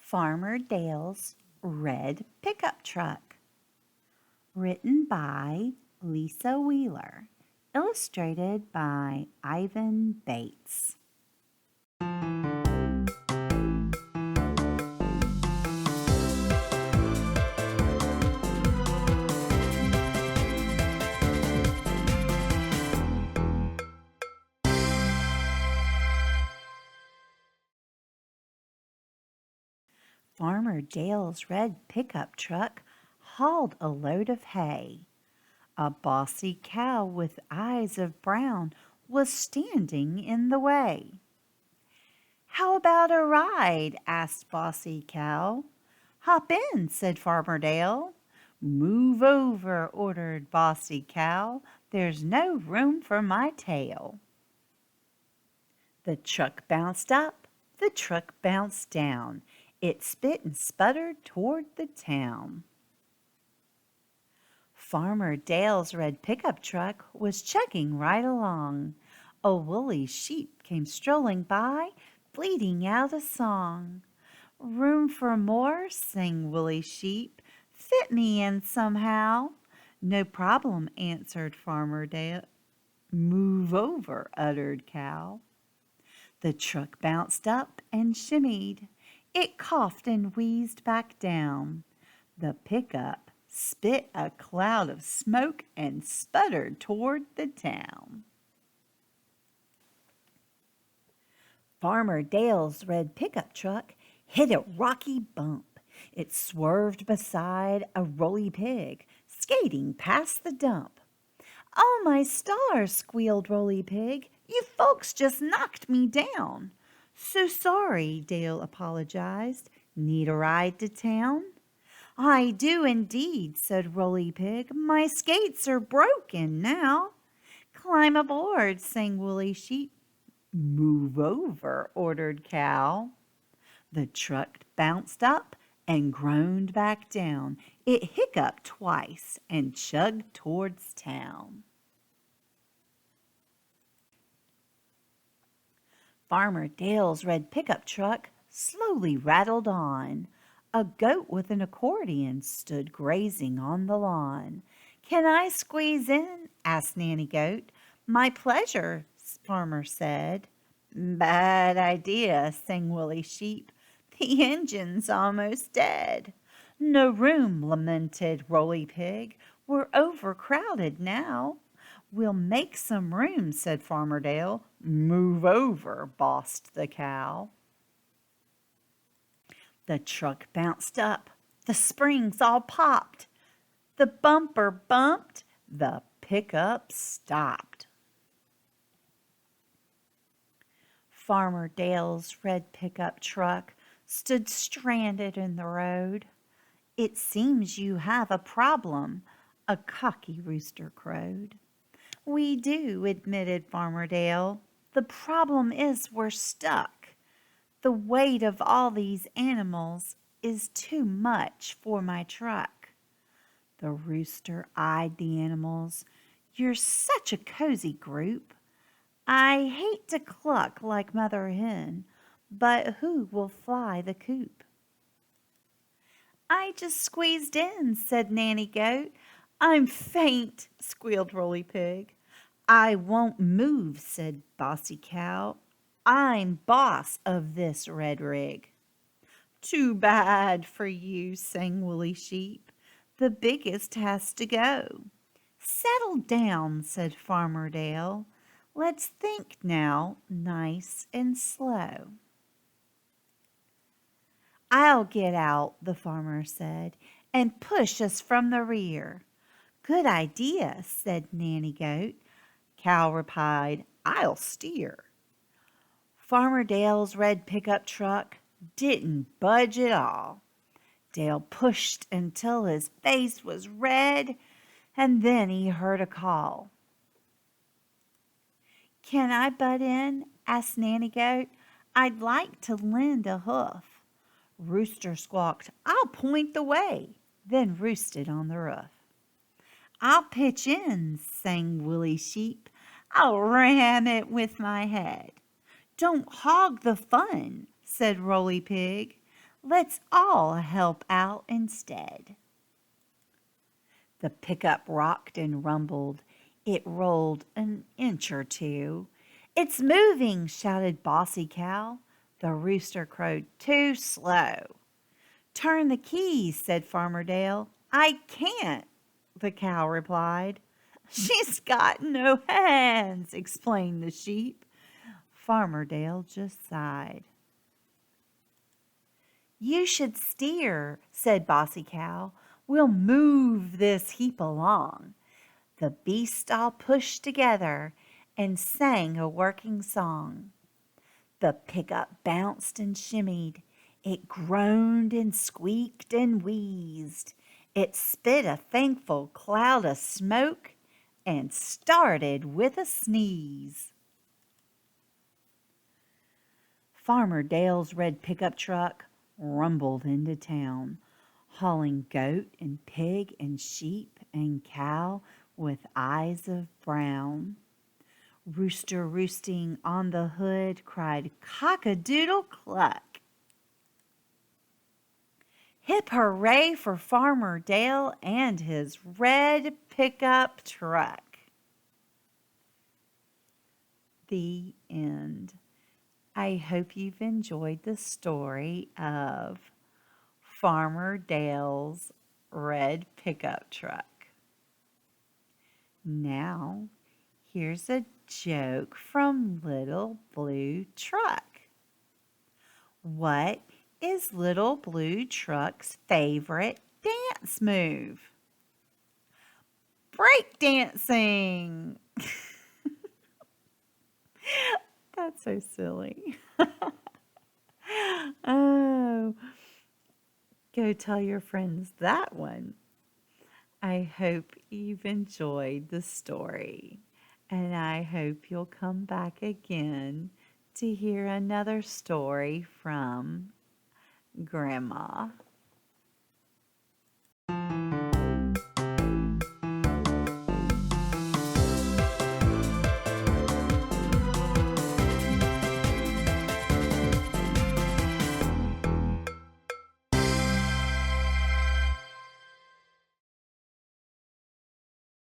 Farmer Dale's Red Pickup Truck. Written by Lisa Wheeler. Illustrated by Ivan Bates. Farmer Dale's red pickup truck hauled a load of hay. A bossy cow with eyes of brown was standing in the way. "How about a ride?" asked Bossy Cow. "Hop in," said Farmer Dale. "Move over," ordered Bossy Cow. "There's no room for my tail." The truck bounced up, the truck bounced down. It spit and sputtered toward the town. Farmer Dale's red pickup truck was chugging right along. A woolly sheep came strolling by, bleating out a song. "Room for more?" sang Woolly Sheep. "Fit me in somehow." "No problem," answered Farmer Dale. "Move over," uttered Cow. The truck bounced up and shimmied. It coughed and wheezed back down. The pickup spit a cloud of smoke and sputtered toward the town. Farmer Dale's red pickup truck hit a rocky bump. It swerved beside a roly pig, skating past the dump. "Oh, my stars!" squealed Roly Pig. "You folks just knocked me down." "So sorry," Dale apologized. "Need a ride to town?" "I do indeed," said Roly Pig. "My skates are broken now." "Climb aboard," sang Woolly Sheep. "Move over," ordered Cow. The truck bounced up and groaned back down. It hiccuped twice and chugged towards town. Farmer Dale's red pickup truck slowly rattled on. A goat with an accordion stood grazing on the lawn. "Can I squeeze in?" asked Nanny Goat. "My pleasure," Farmer said. "Bad idea," sang Woolly Sheep. "The engine's almost dead." "No room," lamented Roly Pig. "We're overcrowded now." "We'll make some room," said Farmer Dale. "Move over," bossed the Cow. The truck bounced up. The springs all popped. The bumper bumped. The pickup stopped. Farmer Dale's red pickup truck stood stranded in the road. "It seems you have a problem," a cocky rooster crowed. "We do," admitted Farmer Dale. "The problem is we're stuck. The weight of all these animals is too much for my truck." The rooster eyed the animals. "You're such a cozy group. I hate to cluck like Mother Hen, but who will fly the coop?" "I just squeezed in," said Nanny Goat. "I'm faint," squealed Roly Pig. "I won't move," said Bossy Cow. "I'm boss of this red rig." "Too bad for you," sang Woolly Sheep. "The biggest has to go." "Settle down," said Farmer Dale. "Let's think now, nice and slow." "I'll get out," the farmer said, "and push us from the rear." "Good idea," said Nanny Goat. Cow replied, "I'll steer." Farmer Dale's red pickup truck didn't budge at all. Dale pushed until his face was red, and then he heard a call. "Can I butt in?" asked Nanny Goat. "I'd like to lend a hoof." Rooster squawked, "I'll point the way," then roosted on the roof. "I'll pitch in," sang Woolly Sheep. "I'll ram it with my head." "Don't hog the fun," said Roly Pig. Let's all help out instead. The pickup rocked and rumbled. It rolled an inch or two. It's moving, shouted Bossy Cow. The rooster crowed, too slow. Turn the keys, said Farmer Dale. I can't, the cow replied. She's got no hands, explained the sheep. Farmer Dale just sighed. You should steer, said Bossy Cow. We'll move this heap along. The beasts all pushed together and sang a working song. The pickup bounced and shimmied. It groaned and squeaked and wheezed. It spit a thankful cloud of smoke and started with a sneeze. Farmer Dale's red pickup truck rumbled into town, hauling goat and pig and sheep and cow with eyes of brown. Rooster roosting on the hood cried cock-a-doodle cluck. Hip hooray for Farmer Dale and his red pickup truck. The end. I hope you've enjoyed the story of Farmer Dale's red pickup truck. Now, here's a joke from Little Blue Truck. What is Little Blue Truck's favorite dance move? Break dancing. That's so silly. Oh, go tell your friends that one. I hope you've enjoyed the story, and I hope you'll come back again to hear another story from Grandma.